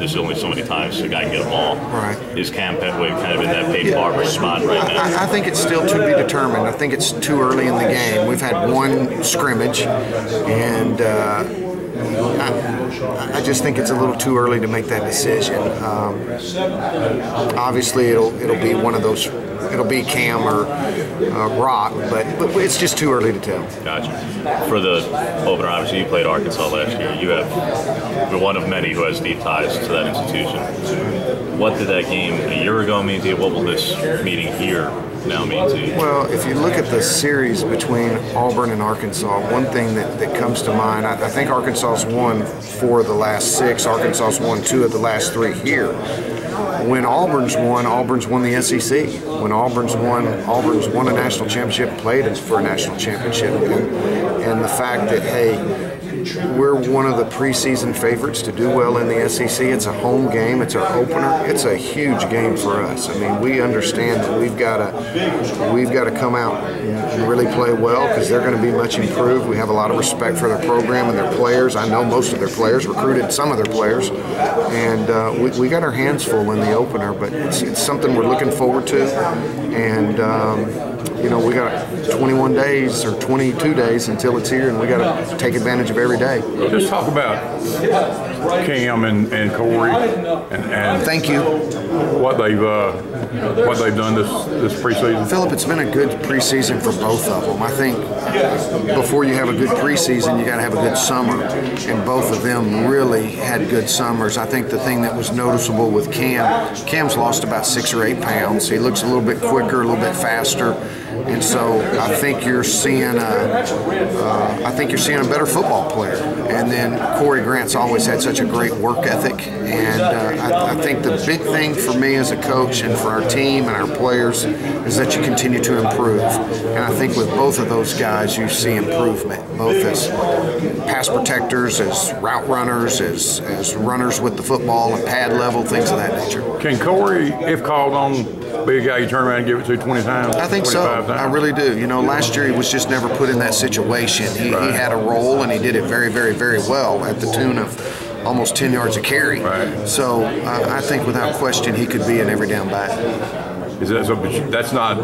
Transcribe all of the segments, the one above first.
there's only so many times a guy can get a ball. Right. Is Cam Petway kind of in that Peyton Barber spot right now? I think it's still to be determined. I think it's too early in the game. We've had one scrimmage, and I just think it's a little too early to make that decision. Obviously, it'll be one of those. It'll be Cam or Rock, but it's just too early to tell. Gotcha. For the Auburn, obviously you played Arkansas last year. You're one of many who has deep ties to that institution. What did that game a year ago mean to you? What will this meeting here now mean to you? Well, if you look at the series between Auburn and Arkansas, one thing that comes to mind, I think Arkansas's won 4 of the last 6. Arkansas's won 2 of the last 3 here. When Auburn's won the SEC. When Auburn's won a national championship, played for a national championship. And the fact that, hey, we're one of the preseason favorites to do well in the SEC. It's a home game. It's our opener. It's a huge game for us. I mean, we understand that we've got to come out and really play well because they're going to be much improved. We have a lot of respect for their program and their players. I know most of their players, recruited some of their players, and we got our hands full in the opener. But it's something we're looking forward to, and we got 21 days or 22 days until it's here, and we got to take advantage of every day. Just talk about Cam and Corey and thank you. What they've done this preseason. Philip, it's been a good preseason for both of them. I think before you have a good preseason, you got to have a good summer, and both of them really had good summers. I think the thing that was noticeable with Cam's lost about 6 or 8 pounds. He looks a little bit quicker, a little bit faster. And so I think you're seeing a better football player. And then Corey Grant's always had such a great work ethic. And I think the big thing for me as a coach and for our team and our players is that you continue to improve. And I think with both of those guys, you see improvement, both as pass protectors, as route runners, as runners with the football and pad level, things of that nature. Can Corey, if called on, be a guy you turn around and give it to 20 times? I think so. Times? I really do. Last year he was just never put in that situation. He had a role, and he did it very, very, very well at the tune of almost 10 yards a carry. Right. So I think without question he could be an every down back. Is that so? That's not,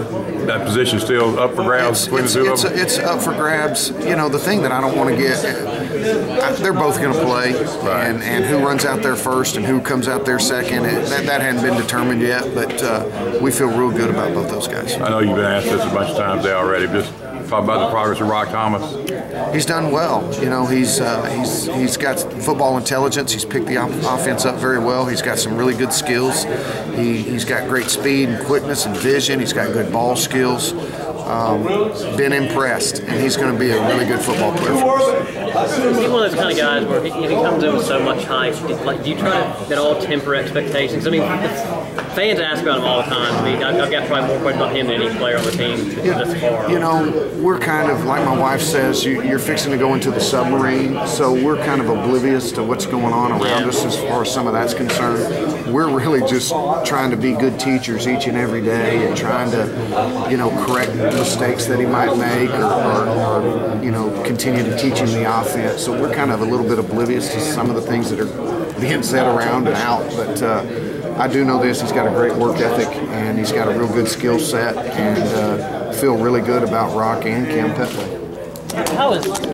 that position still up for grabs between the two of them? It's up for grabs. The thing that I don't want to get, they're both going to play, right. and who runs out there first and who comes out there second, that hadn't been determined yet, but we feel real good about both those guys. I know you've been asked this a bunch of times there already. Just talk about the progress of Rock Thomas. He's done well. He's got football intelligence. He's picked the offense up very well. He's got some really good skills. He's got great speed and quickness and vision. He's got good ball skills. Been impressed, and he's going to be a really good football player for us. He's one of those kind of guys where he comes in with so much hype. Do you try to at all temper expectations? I mean, fans ask about him all the time. I mean, I've got probably more questions about him than any player on the team this far. We're kind of, like my wife says, you're fixing to go into the submarine, so we're kind of oblivious to what's going on around us as far as some of that's concerned. We're really just trying to be good teachers each and every day and trying to, correct mistakes that he might make or continue to teach him the offense. So we're kind of a little bit oblivious to some of the things that are being said around and out, but I do know this, he's got a great work ethic and he's got a real good skill set, and feel really good about Rock and Cam Petway. How is